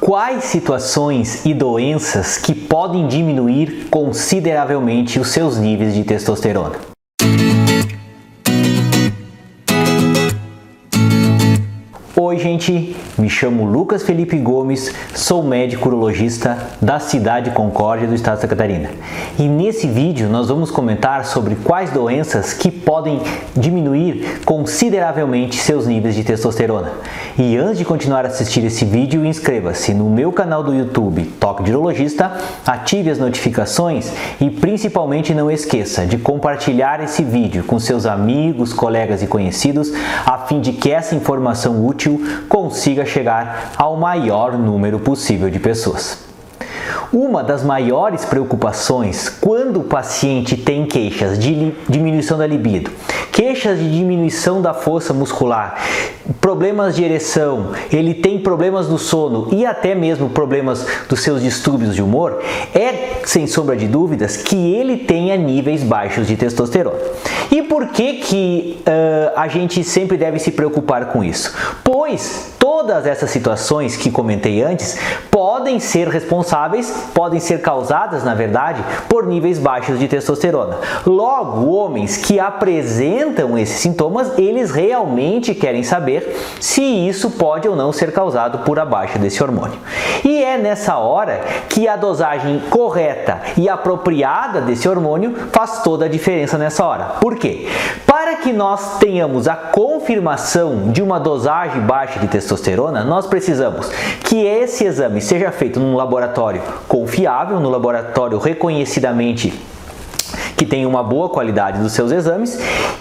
Quais situações e doenças que podem diminuir consideravelmente os seus níveis de testosterona? Oi gente, me chamo Lucas Felipe Gomes, sou médico urologista da cidade de Concórdia do estado de Santa Catarina. E nesse vídeo nós vamos comentar sobre quais doenças que podem diminuir consideravelmente seus níveis de testosterona. E antes de continuar a assistir esse vídeo, inscreva-se no meu canal do YouTube Toque de Urologista, ative as notificações e principalmente não esqueça de compartilhar esse vídeo com seus amigos, colegas e conhecidos, a fim de que essa informação útil consiga chegar ao maior número possível de pessoas. Uma das maiores preocupações quando o paciente tem queixas de diminuição da libido, queixas de diminuição da força muscular, problemas de ereção, ele tem problemas do sono e até mesmo problemas dos seus distúrbios de humor, é sem sombra de dúvidas que ele tenha níveis baixos de testosterona. E por que a gente sempre deve se preocupar com isso? Pois todas essas situações que comentei antes podem ser responsáveis, podem ser causadas, na verdade, por níveis baixos de testosterona. Logo, homens que apresentam esses sintomas, eles realmente querem saber se isso pode ou não ser causado por a baixa desse hormônio. E é nessa hora que a dosagem correta e apropriada desse hormônio faz toda a diferença nessa hora. Por quê? Para que nós tenhamos a confirmação de uma dosagem baixa de testosterona, nós precisamos que esse exame seja feito num laboratório confiável, no laboratório reconhecidamente que tenha uma boa qualidade dos seus exames,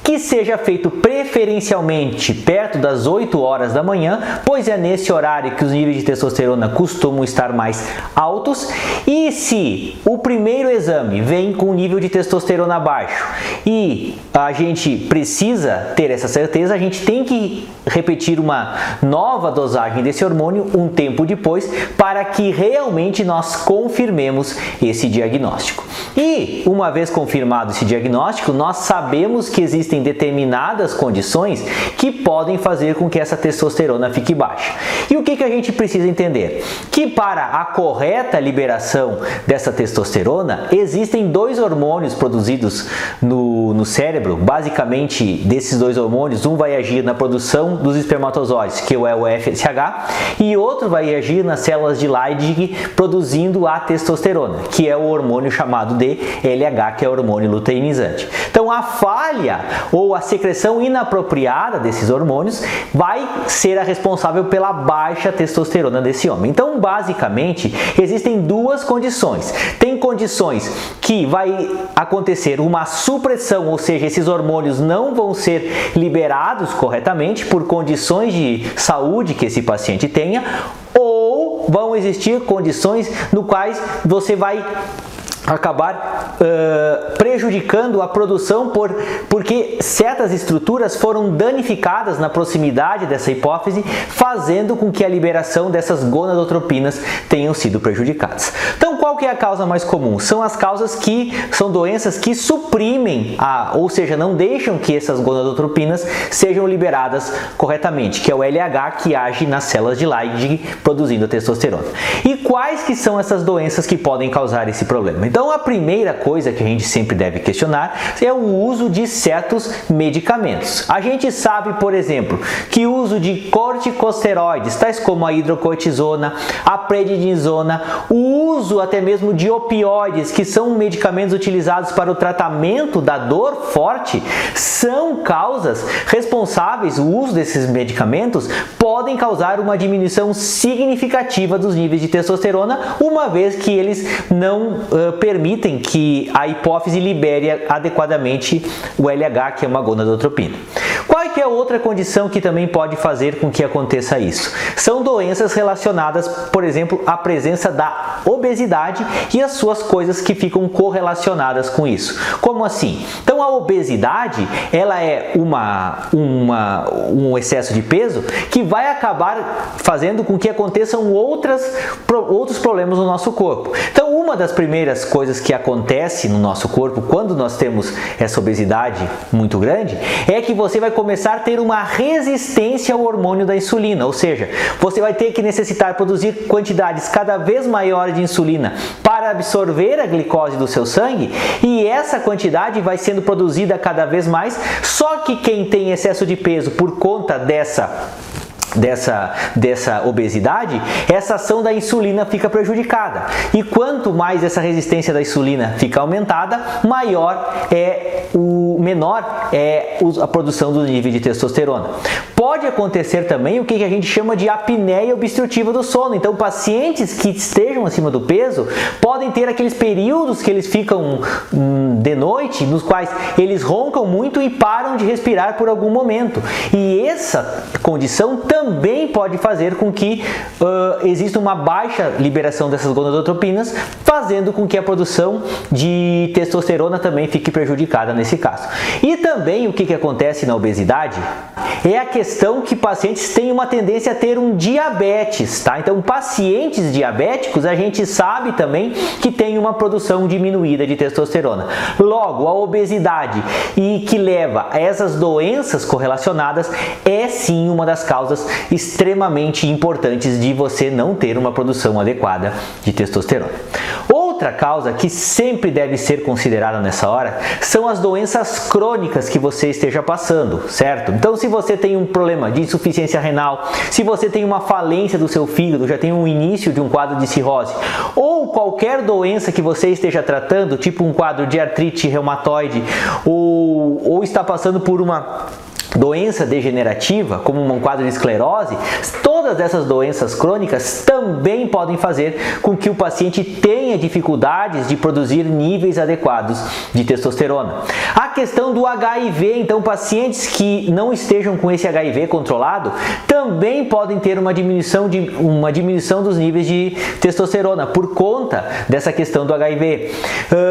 que seja feito preferencialmente perto das 8 horas da manhã, pois é nesse horário que os níveis de testosterona costumam estar mais altos. E se o primeiro exame vem com nível de testosterona baixo e a gente precisa ter essa certeza, a gente tem que repetir uma nova dosagem desse hormônio um tempo depois para que realmente nós confirmemos esse diagnóstico. E uma vez confirmado esse diagnóstico, nós sabemos que existem determinadas condições que podem fazer com que essa testosterona fique baixa. E o que a gente precisa entender? Que para a correta liberação dessa testosterona, existem dois hormônios produzidos no cérebro. Basicamente, desses dois hormônios, um vai agir na produção dos espermatozoides, que é o FSH, e outro vai agir nas células de Leydig, produzindo a testosterona, que é o hormônio chamado de LH, que é o hormônio luteinizante. Então, a falha ou a secreção inapropriada desses hormônios vai ser a responsável pela baixa testosterona desse homem. Então, basicamente, existem duas condições. Tem condições que vai acontecer uma supressão, ou seja, esses hormônios não vão ser liberados corretamente por condições de saúde que esse paciente tenha, ou vão existir condições no quais você vai acabar prejudicando a produção porque certas estruturas foram danificadas na proximidade dessa hipófise, fazendo com que a liberação dessas gonadotropinas tenham sido prejudicadas. Então, qual que é a causa mais comum? São as causas que são doenças que suprimem, ou seja, não deixam que essas gonadotropinas sejam liberadas corretamente, que é o LH, que age nas células de Leydig produzindo a testosterona. E quais que são essas doenças que podem causar esse problema? Então, a primeira coisa que a gente sempre deve questionar é o uso de certos medicamentos. A gente sabe, por exemplo, que o uso de corticosteroides, tais como a hidrocortisona, a prednisona, o uso até mesmo de opioides, que são medicamentos utilizados para o tratamento da dor forte, são causas responsáveis. O uso desses medicamentos podem causar uma diminuição significativa dos níveis de testosterona, uma vez que eles não permitem que a hipófise libere adequadamente o LH, que é uma gonadotropina. Qual que é outra condição que também pode fazer com que aconteça isso? São doenças relacionadas, por exemplo, à presença da obesidade e as suas coisas que ficam correlacionadas com isso. Como assim? Então, a obesidade, ela é um excesso de peso que vai acabar fazendo com que aconteçam outros problemas no nosso corpo. Então, uma das primeiras coisas que acontece no nosso corpo quando nós temos essa obesidade muito grande é que você vai começar a ter uma resistência ao hormônio da insulina, ou seja, você vai ter que necessitar produzir quantidades cada vez maiores de insulina para absorver a glicose do seu sangue, e essa quantidade vai sendo produzida cada vez mais, só que quem tem excesso de peso por conta dessa obesidade, essa ação da insulina fica prejudicada. E quanto mais essa resistência da insulina fica aumentada, menor é a produção dos níveis de testosterona. Pode acontecer também o que a gente chama de apneia obstrutiva do sono. Então, pacientes que estejam acima do peso podem ter aqueles períodos que eles ficam de noite, nos quais eles roncam muito e param de respirar por algum momento. E essa condição também pode fazer com que exista uma baixa liberação dessas gonadotropinas, fazendo com que a produção de testosterona também fique prejudicada nesse caso. E também o que acontece na obesidade é a questão que pacientes têm uma tendência a ter um diabetes, tá? Então, pacientes diabéticos, a gente sabe também que tem uma produção diminuída de testosterona. Logo, a obesidade e que leva a essas doenças correlacionadas é sim uma das causas extremamente importantes de você não ter uma produção adequada de testosterona. Outra causa que sempre deve ser considerada nessa hora são as doenças crônicas que você esteja passando, certo? Então, se você tem um problema de insuficiência renal, se você tem uma falência do seu fígado, já tem um início de um quadro de cirrose, ou qualquer doença que você esteja tratando, tipo um quadro de artrite reumatoide, ou está passando por uma doença degenerativa, como um quadro de esclerose, todas essas doenças crônicas também podem fazer com que o paciente tenha dificuldades de produzir níveis adequados de testosterona. A questão do HIV, então, pacientes que não estejam com esse HIV controlado também podem ter uma diminuição dos níveis de testosterona por conta dessa questão do HIV.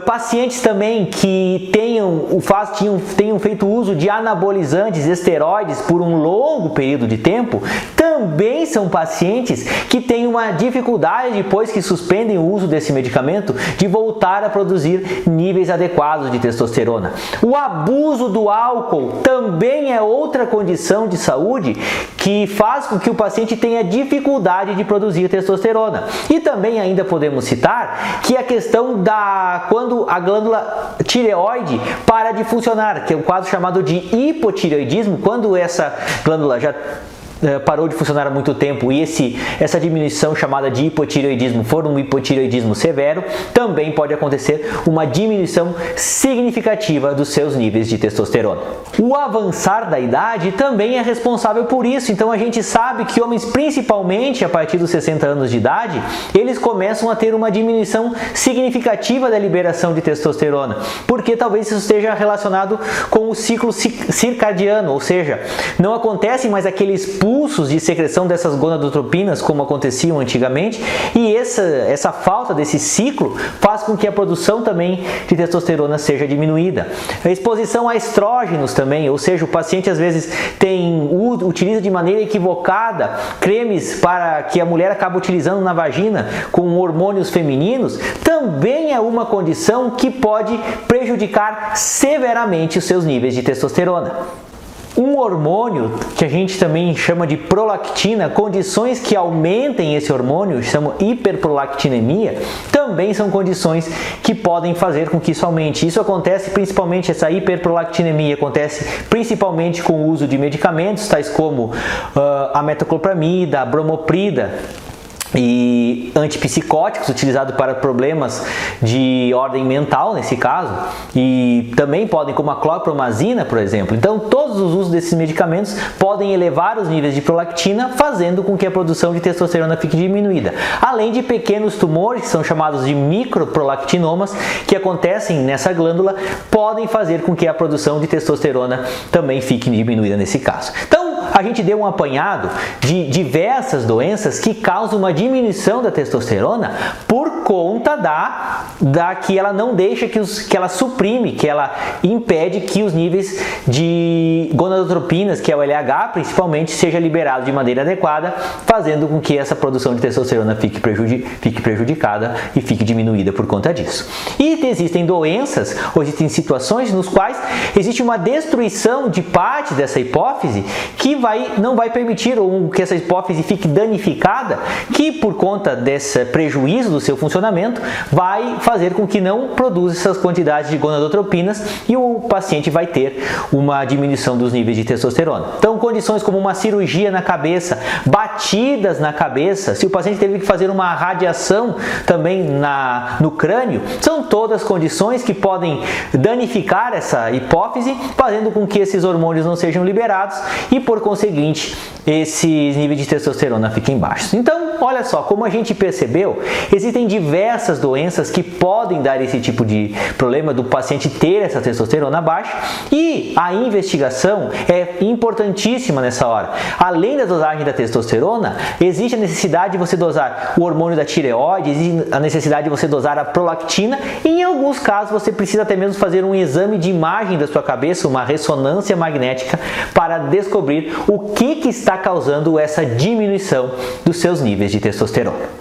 Pacientes também que tenham feito uso de anabolizantes, esteroides por um longo período de tempo, também são pacientes que têm uma dificuldade, depois que suspendem o uso desse medicamento, de voltar a produzir níveis adequados de testosterona. O abuso do álcool também é outra condição de saúde que faz com que o paciente tenha dificuldade de produzir testosterona. E também ainda podemos citar que a questão quando a glândula tireoide para de funcionar, que é um quadro chamado de hipotireoidismo, quando essa glândula já parou de funcionar há muito tempo e essa diminuição chamada de hipotireoidismo for um hipotireoidismo severo, também pode acontecer uma diminuição significativa dos seus níveis de testosterona. O avançar da idade também é responsável por isso, então a gente sabe que homens, principalmente a partir dos 60 anos de idade, eles começam a ter uma diminuição significativa da liberação de testosterona, porque talvez isso esteja relacionado com o ciclo circadiano, ou seja, não acontecem mais aqueles pulsos de secreção dessas gonadotropinas como aconteciam antigamente, e essa falta desse ciclo faz com que a produção também de testosterona seja diminuída. A exposição a estrógenos também, ou seja, o paciente às vezes utiliza de maneira equivocada cremes para que a mulher acaba utilizando na vagina com hormônios femininos, também é uma condição que pode prejudicar severamente os seus níveis de testosterona. Um hormônio que a gente também chama de prolactina, condições que aumentem esse hormônio, chamam hiperprolactinemia, também são condições que podem fazer com que isso aumente. Isso acontece principalmente, essa hiperprolactinemia acontece principalmente com o uso de medicamentos, tais como a metoclopramida, a bromoprida, e antipsicóticos utilizados para problemas de ordem mental nesse caso, e também podem, como a clorpromazina, por exemplo. Então, todos os usos desses medicamentos podem elevar os níveis de prolactina, fazendo com que a produção de testosterona fique diminuída. Além de pequenos tumores, que são chamados de microprolactinomas, que acontecem nessa glândula, podem fazer com que a produção de testosterona também fique diminuída nesse caso. Então, a gente deu um apanhado de diversas doenças que causam uma diminuição da testosterona por conta da que ela não deixa que ela suprime, que ela impede que os níveis de gonadotropinas, que é o LH principalmente, seja liberado de maneira adequada, fazendo com que essa produção de testosterona fique prejudicada e fique diminuída por conta disso. E existem doenças ou existem situações nos quais existe uma destruição de parte dessa hipófise que não vai permitir ou que essa hipófise fique danificada, que por conta desse prejuízo do seu funcionamento vai fazer com que não produza essas quantidades de gonadotropinas e o paciente vai ter uma diminuição dos níveis de testosterona. Então, condições como uma cirurgia na cabeça, batidas na cabeça, se o paciente teve que fazer uma radiação também no crânio, são todas condições que podem danificar essa hipófise, fazendo com que esses hormônios não sejam liberados e, por conseguinte, esses níveis de testosterona fiquem baixos. Então, olha só, como a gente percebeu, existem diversas doenças que podem dar esse tipo de problema do paciente ter essa testosterona baixa e a investigação é importantíssima nessa hora. Além da dosagem da testosterona, existe a necessidade de você dosar o hormônio da tireoide, existe a necessidade de você dosar a prolactina e em alguns casos você precisa até mesmo fazer um exame de imagem da sua cabeça, uma ressonância magnética, para descobrir o que está causando essa diminuição dos seus níveis de testosterona.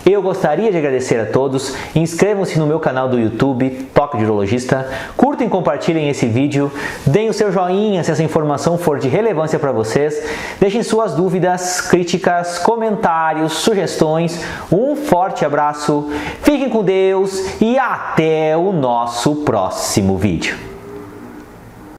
Eu gostaria de agradecer a todos, inscrevam-se no meu canal do YouTube, Toque de Urologista, curtam e compartilhem esse vídeo, deem o seu joinha se essa informação for de relevância para vocês, deixem suas dúvidas, críticas, comentários, sugestões, um forte abraço, fiquem com Deus e até o nosso próximo vídeo.